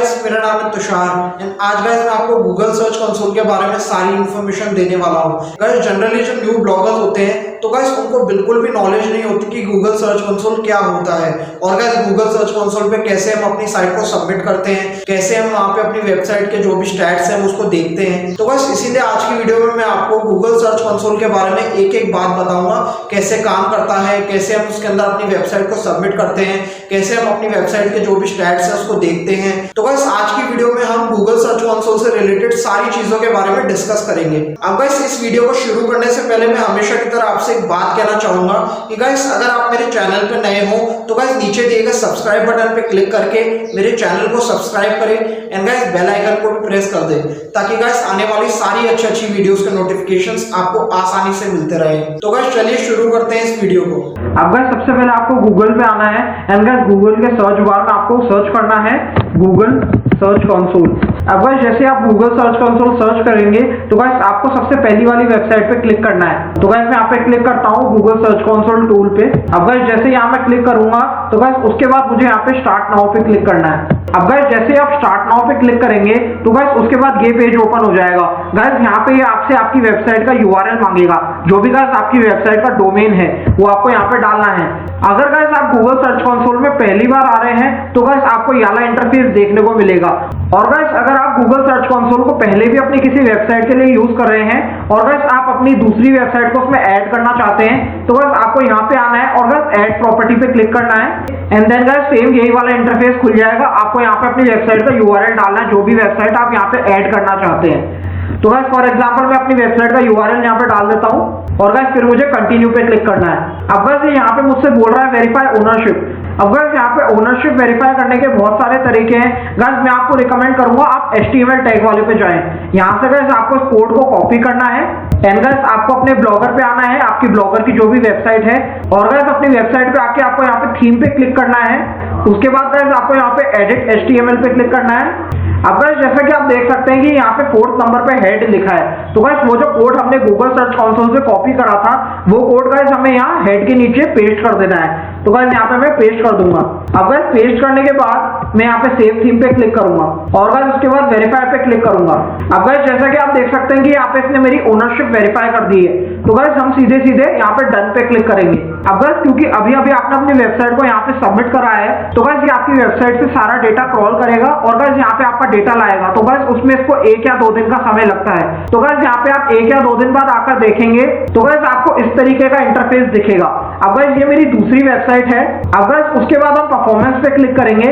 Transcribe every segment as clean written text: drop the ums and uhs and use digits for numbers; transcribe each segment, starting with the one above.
Guys, मेरा नाम है तुषार एंड आज गाइस मैं आपको गूगल सर्च कंसोल के बारे में सारी इन्फॉर्मेशन देने वाला हूँ। गाइस जनरली जो न्यू ब्लॉगर्स होते हैं तो गाइस उनको बिल्कुल भी नॉलेज नहीं होती कि गूगल सर्च कंसोल क्या होता है और गाइस गूगल सर्च कंसोल पे कैसे हम अपनी साइट को सबमिट करते हैं, कैसे हम वहाँ पे अपनी वेबसाइट के जो भी स्टैट्स हैं उसको देखते हैं। तो गाइस इसीलिए आज की वीडियो में मैं आपको गूगल सर्च कंसोल के बारे में एक एक बात बताऊंगा, कैसे काम करता है, कैसे हम उसके अंदर अपनी वेबसाइट को सबमिट करते हैं, कैसे हम अपनी वेबसाइट के जो भी स्टैट्स हैं उसको देखते हैं। तो गाइस आज की वीडियो में हम गूगल सर्च कंसोल से रिलेटेड सारी चीजों के बारे में डिस्कस करेंगे। अब गाइस इस वीडियो को शुरू करने से पहले मैं हमेशा की तरह आपसे एक बात कहना चाहूंगा कि गाइस अगर आप मेरे चैनल पे नए हो तो गाइस नीचे दिए गए सब्सक्राइब बटन पे क्लिक करके मेरे चैनल को सब्सक्राइब करें एंड गाइस बेल आइकन को भी प्रेस कर दें ताकि गाइस आने वाली सारी अच्छी वीडियोस के नोटिफिकेशंस आपको आसानी से मिलते रहे। तो गाइस चलिए शुरू करते हैं इस वीडियो को। अब गाइस सबसे पहले आपको गूगल पे आना है एंड गाइस गूगल के सर्च बार में आपको सर्च करना है गूगल सर्च कंसोल। अब गाइस जैसे आप गूगल सर्च कंसोल सर्च करेंगे तो गाइस आपको सबसे पहली वाली वेबसाइट पे क्लिक करना है। तो गाइस मैं यहाँ पे क्लिक करता हूँ गूगल सर्च कंसोल टूल पे। अब गाइस जैसे यहाँ मैं क्लिक करूंगा तो गाइस उसके बाद मुझे यहाँ पे स्टार्ट नाउ पे क्लिक करना है। अब गाइस जैसे आप स्टार्ट नाउ पे क्लिक करेंगे तो गाइस उसके बाद ये पेज ओपन हो जाएगा। गाइस यहाँ पे आपसे आपकी वेबसाइट का यूआरएल मांगेगा, जो भी गाइस आपकी वेबसाइट का डोमेन है वो आपको यहाँ पे डालना है। अगर गाइस आप गूगल सर्च कंसोल में पहली बार आ रहे हैं तो गाइस आपको ये वाला इंटरफेस देखने को मिलेगा। और गाइस अगर आप गूगल सर्च कंसोल को पहले भी अपनी किसी वेबसाइट के लिए यूज कर रहे हैं और गाइस आप अपनी दूसरी वेबसाइट को उसमें ऐड करना चाहते हैं तो गाइस आपको यहाँ पे आना है और गाइस ऐड प्रॉपर्टी पे क्लिक करना है एंड देन गाइस सेम यही वाला इंटरफेस खुल जाएगा। आपको यहाँ पे अपनी वेबसाइट का यूआरएल डालना है, जो भी वेबसाइट आप यहाँ पे ऐड करना चाहते हैं। तो गाइस फॉर एग्जांपल मैं अपनी वेबसाइट का यूआरएल यहाँ पे डाल देता हूँ और गाइस फिर मुझे कंटिन्यू पे क्लिक करना है। अब गाइस यहाँ पे मुझसे बोल रहा है वेरीफाई ओनरशिप। अब गाइस यहाँ पे ओनरशिप वेरीफाई करने के बहुत सारे तरीके हैं। गाइस मैं आपको रिकमेंड करूंगा आप HTML टैग वाले पे जाएं। यहाँ से गाइस आपको इस कोड को कॉपी करना है एंड गाइस आपको अपने ब्लॉगर पे आना है, आपकी ब्लॉगर की जो भी वेबसाइट है, और गाइस अपनी वेबसाइट पे आके आपको यहाँ पे थीम पे क्लिक करना है। उसके बाद गाइस आपको यहाँ पे एडिट HTML पे क्लिक करना है। अब गाइस जैसा कि आप देख सकते हैं कि यहाँ पे 4th नंबर पे हेड लिखा है। तो गाइस वो जो कोड हमने गूगल सर्च कंसोल से कॉपी करा था वो कोड गाइस हमें यहाँ हेड के नीचे पेस्ट कर देना है। तो गाइस यहाँ पे मैं पेस्ट कर दूंगा। अब गाइस पेस्ट करने के बाद मैं यहाँ पे सेव थीम पे क्लिक करूंगा और गाइस उसके बाद वेरीफाई पे क्लिक करूंगा। अब गाइस जैसा कि आप देख सकते हैं कि यहाँ पे इसने मेरी ओनरशिप वेरीफाई कर दी है। तो गाइस हम सीधे सीधे यहाँ पे डन पे क्लिक करेंगे। अब गाइस क्योंकि अभी अभी आपने अपनी वेबसाइट को यहाँ पे सबमिट करा है तो गाइस ये आपकी वेबसाइट से सारा डेटा क्रॉल करेगा और गाइस यहाँ पे आपका डेटा लाएगा। तो गाइस उसमें इसको 1 या 2 दिन का समय लगता है। तो गाइस यहाँ पे आप 1 या 2 दिन बाद आकर देखेंगे तो गाइस आपको इस तरीके का इंटरफेस दिखेगा। अब गाइस ये मेरी दूसरी वेबसाइट है। अब गाइस उसके बाद हम परफॉर्मेंस पे क्लिक करेंगे।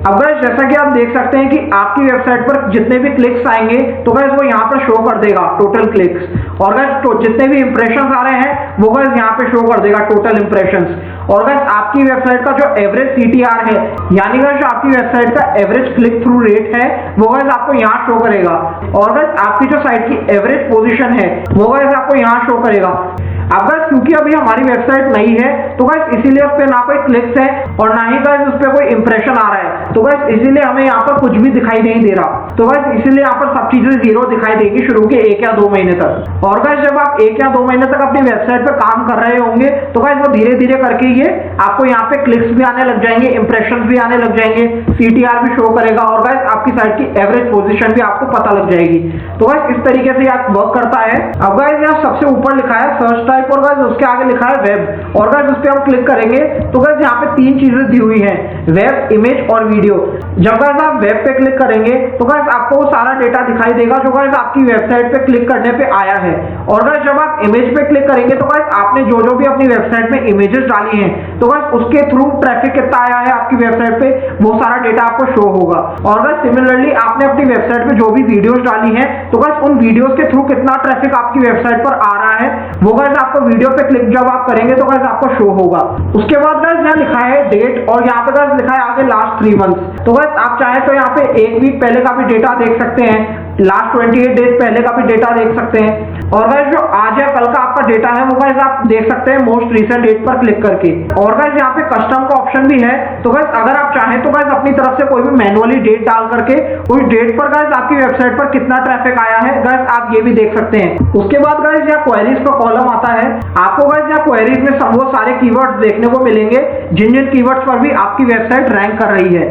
अब गाइस जैसा कि आप देख सकते हैं कि आपकी वेबसाइट पर जितने भी क्लिक्स आएंगे तो गाइस वो यहाँ पर शो कर देगा टोटल क्लिक्स, और गाइस तो जितने भी इंप्रेशंस आ रहे हैं वो गाइस यहाँ पे शो कर देगा टोटल इंप्रेशंस। और गाइस आपकी वेबसाइट का जो एवरेज CTR है यानी गाइस जो आपकी वेबसाइट का एवरेज क्लिक थ्रू रेट है वो गाइस आपको यहाँ शो करेगा। और गाइस आपकी जो साइट की एवरेज पोजीशन है वो गाइस आपको यहाँ शो करेगा। अब गाइस क्योंकि अभी हमारी वेबसाइट नई है तो गाइस इसीलिए उस पे ना कोई क्लिक्स है और ना ही गाइस उस पे कोई इंप्रेशन आ रहा है। तो गाइस इसीलिए हमें यहाँ पर कुछ भी दिखाई नहीं दे रहा। तो गाइस इसीलिए यहाँ पर सब चीजें 0 दिखाई देगी शुरू के 1 या 2 महीने तक। और गाइस जब आप 1 या 2 महीने तक अपनी वेबसाइट पे काम कर रहे होंगे तो गाइस वो धीरे धीरे करके ये आपको यहाँ पे क्लिक्स भी आने लग जाएंगे, इंप्रेशन भी आने लग जाएंगे, CTR भी शो करेगा और गाइस आपकी साइट की एवरेज पोजीशन भी आपको पता लग जाएगी। तो गाइस इस तरीके से आप वर्क करता है। अब गाइस यहाँ सबसे ऊपर लिखा है सर्च टाइप और गाइस उसके आगे लिखा है वेब, और गाइस उस पर हम क्लिक करेंगे तो गाइस यहाँ पे 3 चीजें दी हुई हैं, वेब, इमेज और वीडियो। जब गाइस आप वेब पे क्लिक करेंगे तो गाइस आपको वो सारा डेटा दिखाई देगा जो गाइस आपकी वेबसाइट पे क्लिक करने पे आया है। और गाइस जब आप इमेज पे क्लिक करेंगे तो गाइस आपने जो जो भी अपनी वेबसाइट में इमेजेस डाली हैं तो गाइस उसके थ्रू ट्रैफिक कितना आया है आपकी वेबसाइट पे वो सारा डेटा आपको शो होगा। और गाइस सिमिलरली आपने अपनी वेबसाइट पे जो भी वीडियोस डाली हैं तो गाइस उन वीडियोस के थ्रू कितना ट्रैफिक आपकी वेबसाइट पर आ रहा है वो गाइस आपको वीडियो पे क्लिक जब आप करेंगे तो गाइस आपको शो होगा। उसके बाद गाइस यहाँ लिखा है डेट और यहाँ पे गाइस लिखा है आगे लास्ट 3 मंथ्स। तो गाइस आप चाहे तो यहाँ पे 1 वीक पहले का भी डेटा देख सकते हैं, लास्ट 28 डेज पहले का भी डेटा देख सकते हैं। और गाइस जो आज या कल का आपका डेटा है वो गाइस आप देख सकते हैं मोस्ट रीसेंट डेट पर क्लिक करके। और गाइस यहाँ पे कस्टम का ऑप्शन भी है। तो गाइस अगर आप चाहें तो गाइस अपनी तरफ से कोई भी मैन्युअली डेट डाल करके उस डेट पर गाइस आपकी वेबसाइट पर कितना ट्रैफिक आया है गाइस आप ये भी देख सकते हैं। उसके बाद गाइस यहाँ क्वेरीज का कॉलम आता है। आपको गाइस यहाँ क्वेरीज में सब वो सारे कीवर्ड्स देखने को मिलेंगे जिन जिन कीवर्ड्स पर भी आपकी वेबसाइट रैंक कर रही है।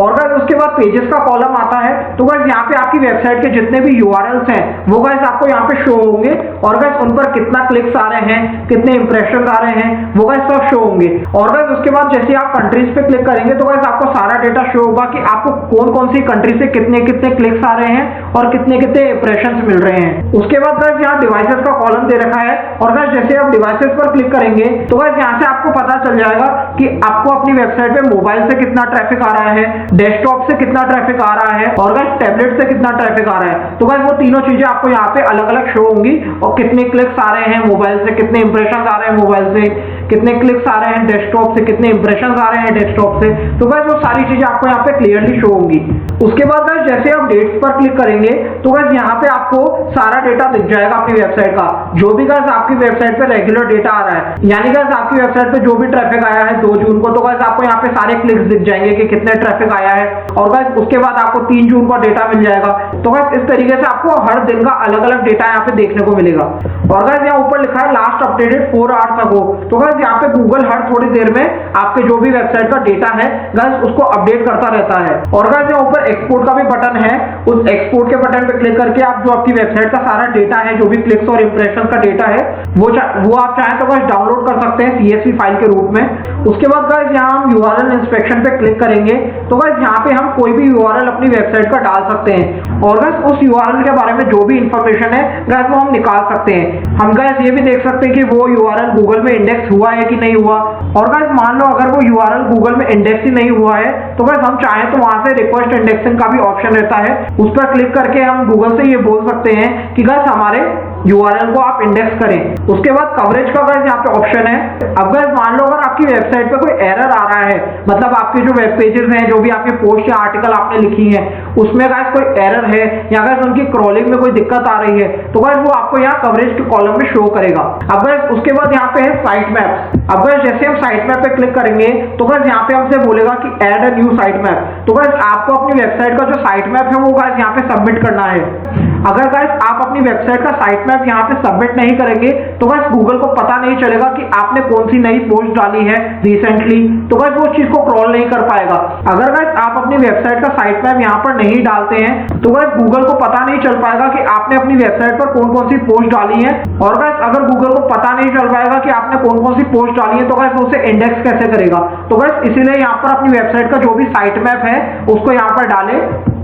और गाइस उसके बाद पेजेस का कॉलम आता है। तो गाइस यहाँ पे आपकी वेबसाइट के जितने भी यूआरएल्स हैं वो गाइस आपको यहाँ पे शो होंगे, और गाइस उन पर कितना क्लिक्स आ रहे हैं, कितने इंप्रेशन आ रहे हैं, वो गाइस सब शो होंगे। और गाइस उसके बाद जैसे आप कंट्रीज पे क्लिक करेंगे तो गाइस आपको सारा डेटा शो होगा कि आपको कौन कौन सी कंट्री से कितने कितने क्लिक्स आ रहे हैं और कितने कितने इंप्रेशन मिल रहे हैं। उसके बाद गाइस यहाँ डिवाइसेस का कॉलम दे रखा है, और गाइस जैसे आप डिवाइसेस पर क्लिक करेंगे तो गाइस यहाँ से आपको पता चल जाएगा कि आपको अपनी वेबसाइट पे मोबाइल से कितना ट्रैफिक आ रहा है, डेस्कटॉप से कितना ट्रैफिक आ रहा है, और गाइस टैबलेट से कितना ट्रैफिक आ रहा है। तो गाइस वो तीनों चीजें आपको यहाँ पे अलग अलग शो होंगी, और कितने क्लिक्स आ रहे हैं मोबाइल से, कितने इंप्रेशन आ रहे हैं मोबाइल से, कितने क्लिक्स आ रहे हैं डेस्कटॉप से, कितने इंप्रेशन आ रहे हैं डेस्कटॉप से। तो गाइस वो सारी चीजें आपको यहाँ पे क्लियरली शो होंगी। उसके बाद गाइस जैसे आप डेट्स पर क्लिक करेंगे तो गाइस यहाँ पे आपको सारा डेटा दिख जाएगा अपनी वेबसाइट का, जो भी गाइस आपकी वेबसाइट पे रेगुलर डेटा आ रहा है, यानी गाइस आपकी वेबसाइट पे जो भी ट्रैफिक आया है 2 जून को, तो गाइस आपको यहाँ पे सारे क्लिक्स दिख जाएंगे कि कितने ट्रैफिक आया है। और गाइस उसके बाद आपको 3 जून का डेटा मिल जाएगा। तो गाइस इस तरीके से आपको हर दिन का अलग अलग डेटा यहाँ पे देखने को मिलेगा। और गाइस यहाँ ऊपर लिखा है लास्ट अपडेटेड 4 आवर्स अगो। तो गाइस यहाँ पे गूगल हर थोड़ी देर में आपके जो भी वेबसाइट का डेटा है गाइस उसको अपडेट करता रहता है। और गाइस यहाँ ऊपर एक्सपोर्ट का भी बटन है, उस एक्सपोर्ट के बटन पे क्लिक करके आप जो आपकी वेबसाइट का सारा डेटा है, जो भी क्लिक्स और इंप्रेशन का डेटा है, वो आप चाहें तो गाइस डाउनलोड कर सकते हैं CSV फाइल के रूप में। उसके बाद गाइस यहाँ हम URL इंस्पेक्शन पे क्लिक करेंगे तो गाइस यहाँ पे हम कोई भी URL अपनी वेबसाइट का डाल सकते हैं, और गाइस उस URL के बारे में जो भी इंफॉर्मेशन है गाइस वो हम निकाल सकते हैं। हम गाइस ये भी देख सकते हैं कि वो URL गूगल में इंडेक्स हुआ है कि नहीं हुआ। और गाइस मान लो अगर वो URL गूगल में इंडेक्स ही नहीं हुआ है तो गाइस हम चाहें तो वहां से रिक्वेस्ट इंडेक्सिंग का भी ऑप्शन रहता है, उस पर क्लिक करके हम गूगल से ये बोल सकते हैं कि गाइस हमारे URL को आप इंडेक्स करें। उसके बाद कवरेज का गाइस यहाँ पे ऑप्शन है। अब गाइस मान लो अगर आपकी वेबसाइट पे कोई एरर आ रहा है, मतलब आपके जो वेब पेजेस हैं, जो भी आपके पोस्ट या आर्टिकल आपने लिखी है उसमें गाइस कोई एरर है या गाइस उनकी क्रॉलिंग में कोई दिक्कत आ रही है, तो गाइस वो आपको यहाँ कवरेज के कॉलम में शो करेगा। अब गाइस उसके बाद यहाँ पे है साइट मैप्स। अब गाइस जैसे हम साइट मैप पे क्लिक करेंगे तो गाइस यहाँ पे हमसे बोलेगा कि add a new site map. तो गाइस आपको अपनी वेबसाइट का जो साइट मैप है वो गाइस यहाँ पे सबमिट करना है। अगर गाइस आप अपनी वेबसाइट का साइट मैप यहाँ पे सबमिट नहीं करेंगे तो गाइस गूगल को पता नहीं चलेगा कि आपने कौन सी नई पोस्ट डाली है रिसेंटली, तो गाइस वो चीज को क्रॉल नहीं कर पाएगा। अगर गाइस आप अपनी वेबसाइट का साइट मैप यहाँ पर नहीं डालते हैं तो गाइस गूगल को पता नहीं चल पाएगा कि आपने अपनी वेबसाइट पर कौन कौन सी पोस्ट डाली है। और गाइस अगर गूगल को पता नहीं चल पाएगा कि आपने कौन कौन सी पोस्ट डाली है तो गाइस वो उसे इंडेक्स कैसे करेगा। तो गाइस इसीलिए यहाँ पर अपनी वेबसाइट का जो भी साइट मैप है उसको यहाँ पर डालें,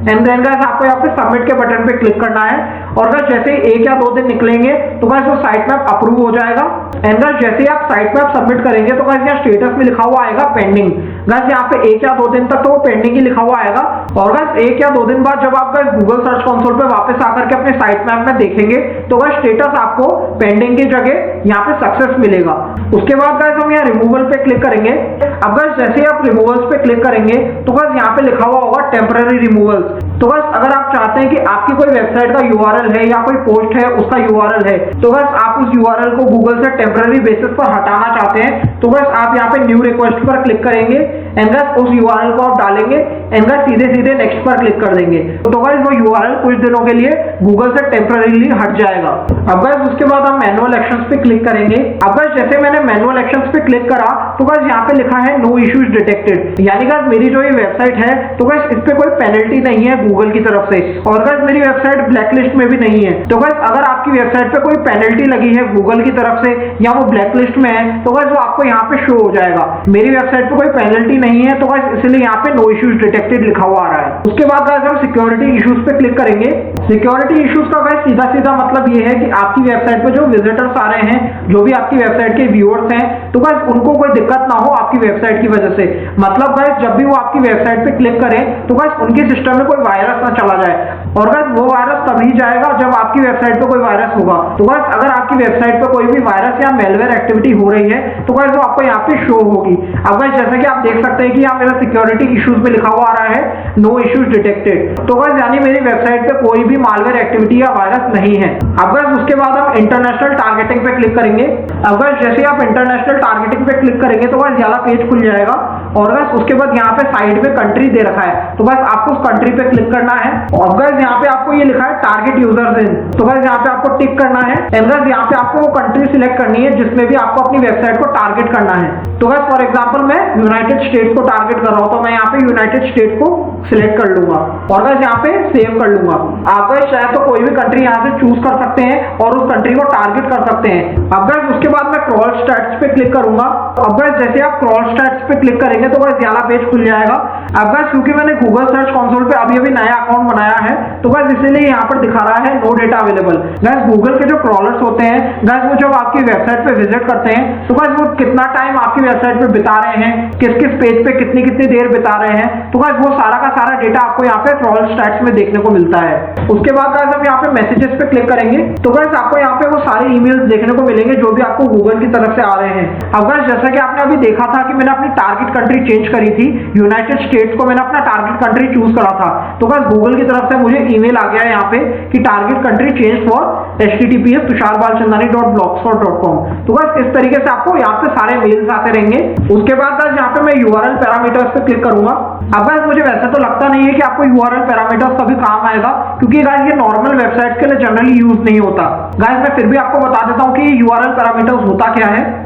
एंड देन गाइस आपको यहाँ पे सबमिट के बटन पे क्लिक करना है। और गाइस जैसे ही 1 या 2 दिन निकलेंगे तो गाइस वो साइट मैप अप्रूव हो जाएगा। एंड गाइस जैसे ही आप साइट मैप सबमिट करेंगे तो गाइस यहाँ स्टेटस में लिखा हुआ आएगा पेंडिंग। गाइस यहाँ पे 1 या 2 दिन तक तो वो पेंडिंग ही लिखा हुआ आएगा। और गाइस 1 या 2 दिन बाद जब आप गाइस गूगल सर्च कंसोल पे वापस आकर के अपने साइट मैप में देखेंगे तो गाइस स्टेटस आपको पेंडिंग की जगह यहाँ पे सक्सेस मिलेगा। उसके बाद गाइस हम यहाँ रिमूवल पे क्लिक करेंगे। अब गाइस जैसे ही आप रिमूवल्स पे क्लिक करेंगे तो गाइस यहाँ पे लिखा हुआ होगा टेम्पररी रिमूवल्स। तो गाइस अगर आप चाहते हैं कि आपकी कोई वेबसाइट का URL है या कोई पोस्ट है उसका URL है, तो गाइस आप उस URL को गूगल से टेम्पररी बेसिस पर हटाना चाहते हैं तो गाइस आप यहाँ पे न्यू रिक्वेस्ट पर क्लिक करेंगे, एंड गाइस उस URL को आप डालेंगे, एंड गाइस सीधे सीधे नेक्स्ट पर क्लिक कर देंगे तो गाइस वो URL कुछ दिनों के लिए गूगल से टेम्पररीली हट जाएगा। अब गाइस उसके बाद हम मैनुअल एक्शंस पे क्लिक करेंगे। अब गाइस जैसे मैंने मैनुअल एक्शंस पे क्लिक करा तो गाइस यहाँ पे लिखा है नो इश्यूज डिटेक्टेड, यानी गाइस मेरी जो ये वेबसाइट है तो गाइस इस पे कोई पेनल्टी नहीं है गूगल की तरफ से, और गाइस मेरी वेबसाइट ब्लैकलिस्ट में भी नहीं है। तो गाइस अगर आपकी वेबसाइट पे कोई पेनल्टी लगी है गूगल की तरफ से या वो ब्लैकलिस्ट में है तो गाइस वो आपको यहाँ पे शो हो जाएगा। मेरी वेबसाइट पे कोई पेनल्टी नहीं है तो गाइस इसलिए यहाँ पे नो इश्यूज डिटेक्टेड लिखा हुआ आ रहा है। उसके बाद गाइस हम सिक्योरिटी इश्यूज पे क्लिक करेंगे। सिक्योरिटी इश्यूज का गाइस सीधा सीधा मतलब ये है कि आपकी वेबसाइट पे जो विजिटर्स आ रहे हैं, जो भी आपकी वेबसाइट के व्यूअर्स हैं, तो गाइस उनको कोई दिक्कत ना हो आपकी वेबसाइट की वजह से। मतलब गाइस जब भी वो आपकी वेबसाइट पे क्लिक करें तो गाइस उनके सिस्टम में कोई वायरस ना चला जाए, और गाइस वो वायरस तभी जाएगा जब आपकी वेबसाइट पे कोई वायरस होगा। तो गाइस अगर आपकी वेबसाइट पे कोई भी वायरस या मेलवेयर एक्टिविटी हो रही है तो गाइस वो आपको यहाँ पे शो होगी। अब गाइस जैसे कि आप देख सकते हैं कि यहाँ मेरा सिक्योरिटी इश्यूज पे लिखा हुआ आ रहा है नो इश्यूज डिटेक्टेड, तो गाइस यानी मेरी वेबसाइट पे कोई भी मालवेयर एक्टिविटी या वायरस नहीं है। अब गाइस उसके बाद हम इंटरनेशनल टारगेटिंग पे क्लिक करेंगे। अब गाइस जैसे आप इंटरनेशनल टारगेटिंग पे क्लिक करेंगे तो गाइस वाला पेज खुल जाएगा। और गाइस उसके बाद यहाँ पे साइड में कंट्री दे रखा है, तो गाइस आपको उस कंट्री पे क्लिक करना है। और गाइस यहाँ पे आपको ये लिखा है टारगेट यूजर्स इन, तो गाइस यहाँ पे आपको टिक करना है। एंड गाइस यहाँ पे आपको वो कंट्री सिलेक्ट करनी है जिसमें भी आपको अपनी वेबसाइट को टारगेट करना है। तो गाइस फॉर एग्जांपल मैं यूनाइटेड स्टेट को टारगेट कर रहा हूँ, तो मैं यहाँ पे यूनाइटेड स्टेट को सिलेक्ट कर लूंगा और गाइस यहाँ पे सेव कर लूंगा। आप गाइस चाहे तो कोई भी कंट्री यहाँ से चूज कर सकते हैं और उस कंट्री को टारगेट कर सकते हैं। अब गाइस उसके बाद मैं क्रॉल स्टैट्स पे क्लिक करूंगा। अब गाइस जैसे आप क्रॉल स्टैट्स पे क्लिक करेंगे तो गाइस वाला पेज खुल जाएगा। अब गाइस क्योंकि मैंने गूगल सर्च कंसोल पे अभी नया अकाउंट बनाया है, तो गाइस इसीलिए यहाँ पर दिखा रहा है no data available. Guys Google के जो क्रॉलर्स होते हैं गाइस, वो जब आपकी वेबसाइट पे विजिट करते हैं तो गाइस वो कितना टाइम आपकी वेबसाइट पे बिता रहे हैं, किस किस पेज पे कितनी देर बिता रहे हैं, तो गाइस वो सारा का सारा डेटा आपको यहाँ पे क्रॉल स्टैट्स में देखने को मिलता है। उसके बाद गाइस हम यहाँ पे मैसेजेस पे क्लिक करेंगे तो गाइस आपको यहाँ पे वो सारे ईमेल्स देखने को मिलेंगे जो भी आपको गूगल की तरफ से आ रहे हैं। अब गाइस जैसा कि आपने अभी देखा था कि मैंने अपनी टारगेट कंट्री चेंज करी थी, यूनाइटेड स्टेट्स को मैंने अपना टारगेट कंट्री चूज करा था, तो गाइस गूगल की तरफ से मुझे ईमेल आ गया है यहाँ पे कि target country change for https://tusharbalchandani.blogspot.com। तो गाइस इस तरीके से आपको यहाँ पे सारे मेल्स आते रहेंगे। उसके बाद गाइस यहाँ पे मैं यूआरएल पैरामीटर्स पे क्लिक करूंगा। अब गाइस मुझे वैसे तो लगता नहीं है कि आपको यूआरएल पैरामीटर्स कभी काम आएगा, क्योंकि गाइस ये नॉर्मल वेबसाइट के लिए जनरली यूज नहीं होता। गाइस मैं फिर भी आपको बता देता हूँ कि यूआरएल पैरामीटर्स होता क्या है।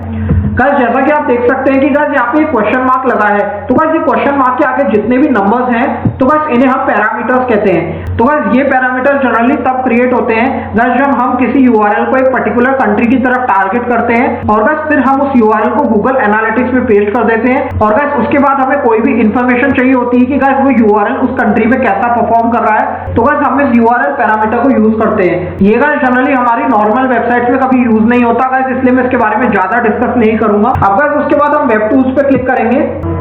गाइस जैसा कि आप देख सकते हैं कि गाइस यहाँ पे क्वेश्चन मार्क लगा है, तो गाइस ये क्वेश्चन मार्क के आगे जितने भी नंबर्स हैं तो गाइस इन्हें हम पैरामीटर्स कहते हैं। तो गाइस ये पैरामीटर जनरली तब क्रिएट होते हैं गाइस जब हम किसी यूआरएल को एक पर्टिकुलर कंट्री की तरफ टारगेट करते हैं और गाइस फिर हम उस यूआरएल को गूगल एनालिटिक्स में पेस्ट कर देते हैं और गाइस उसके बाद हमें कोई भी इंफॉर्मेशन चाहिए होती है कि गाइस वो यूआरएल उस कंट्री में कैसा परफॉर्म कर रहा है, तो गाइस हम इस यूआरएल पैरामीटर को यूज करते हैं। ये गाइस जनरली हमारी नॉर्मल वेबसाइट में कभी यूज नहीं होता गाइस, इसलिए मैं इसके बारे में ज्यादा डिस्कस नहीं करूंगा। अब गाइस उसके बाद हम वेब टूल्स पे क्लिक करेंगे।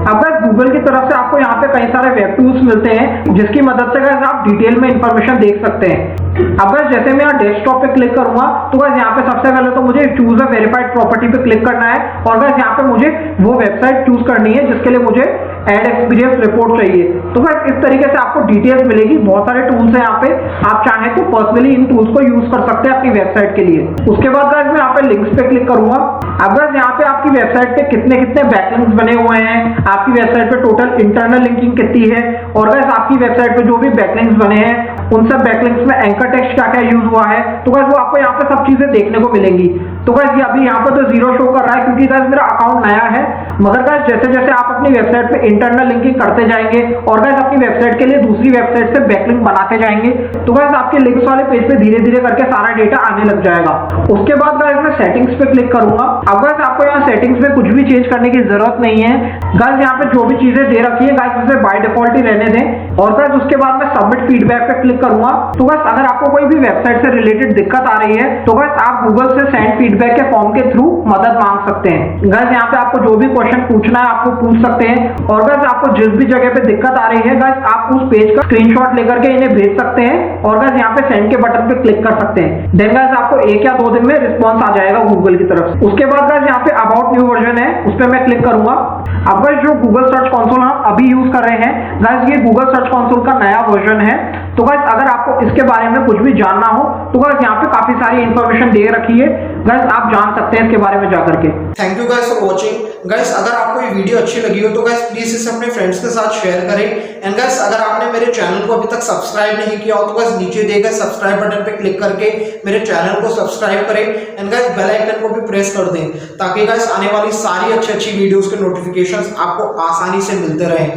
अब गाइस गूगल की तरफ से आपको यहाँ पे कई सारे वेब टूल्स मिलते हैं जिसकी मदद से गाइस आप डिटेल में इंफॉर्मेशन देख सकते हैं। अब गाइस जैसे मैं यहाँ डेस्कटॉप पे क्लिक करूंगा तो गाइस यहाँ पे सबसे पहले तो मुझे चूज अ वेरीफाइड प्रॉपर्टी पे क्लिक करना है और गाइस यहाँ पे मुझे वो वेबसाइट चूज करनी है जिसके लिए मुझे एड एक्सपीरियंस रिपोर्ट चाहिए। तो गाइस इस तरीके से आपको डिटेल्स मिलेगी। बहुत सारे टूल्स हैं यहाँ पे, आप चाहें तो पर्सनली इन टूल्स को यूज कर सकते हैं अपनी वेबसाइट के लिए। उसके बाद गाइस मैं यहाँ पे लिंक्स पे क्लिक करूंगा। अब गाइस यहाँ पे आपकी वेबसाइट पे कितने बैकलिंक्स बने हुए हैं, आपकी वेबसाइट पे टोटल इंटरनल लिंकिंग कितनी है और गाइस आपकी वेबसाइट पे जो भी बैकलिंक्स बने हैं उन सब बैकलिंक्स में एंकर टेक्स्ट क्या क्या यूज हुआ है, तो गाइस वो आपको यहाँ पे सब चीजें देखने को मिलेंगी। तो गाइस ये अभी यहाँ पे तो 0 शो कर रहा है क्योंकि गाइस मेरा अकाउंट नया है, मगर गाइस जैसे जैसे आप अपनी वेबसाइट पे इंटरनल लिंकिंग करते जाएंगे और गाइस अपनी वेबसाइट के लिए दूसरी वेबसाइट से बैकलिंक बनाते जाएंगे तो गाइस आपके लिंक्स वाले पेज पे धीरे धीरे करके सारा डेटा आने लग जाएगा। उसके बाद गाइस मैं सेटिंग्स पे क्लिक करूंगा। अब गाइस आपको यहाँ सेटिंग्स में कुछ भी चेंज करने की जरूरत नहीं है। गाइस यहाँ पे जो भी चीजें दे रखी है गाइस उसे बाय डिफॉल्ट ही रहने दें और गाइस उसके बाद मैं सबमिट फीडबैक पे क्लिक करूंगा। तो गाइस अगर आपको कोई भी वेबसाइट से रिलेटेड दिक्कत आ रही है तो गाइस आप गूगल से सेंड फीडबैक के फॉर्म के थ्रू मदद मांग सकते हैं। गाइस यहाँ पे आपको जो भी क्वेश्चन पूछना है आपको पूछ सकते हैं और गाइस आपको जिस भी जगह पे दिक्कत आ रही है गाइस आप उस पेज का स्क्रीनशॉट लेकर के इन्हें भेज सकते हैं और गाइस यहाँ पे सेंड के बटन पे क्लिक कर सकते हैं। देन गाइस आपको 1 या 2 दिन में रिस्पॉन्स आ जाएगा गूगल की तरफ से। उसके बाद गाइस यहाँ पे अबाउट न्यू वर्जन है, उस पर मैं क्लिक करूंगा। अब गाइस जो गूगल सर्च कंसोल हम अभी यूज कर रहे हैं गाइस ये गूगल सर्च कंसोल का नया वर्जन है। तो गाइस अगर आपको इसके बारे में कुछ भी जानना हो तो गाइस यहाँ पे काफी सारी इंफॉर्मेशन दे रखी है, गाइस आप जान सकते हैं इसके बारे में जाकर के। Thank you guys for watching. Guys अगर आपको ये वीडियो अच्छी लगी हो तो गाइस प्लीज इसे अपने फ्रेंड्स के साथ शेयर करें। एंड गाइस अगर आपने मेरे चैनल को अभी तक सब्सक्राइब नहीं किया हो तो गाइस नीचे दिए गए सब्सक्राइब बटन पे क्लिक करके मेरे चैनल को सब्सक्राइब करें एंड गाइस बेल आइकन को भी प्रेस कर दें ताकि गाइस आने वाली सारी अच्छी वीडियोस के नोटिफिकेशंस आपको आसानी से मिलते रहें।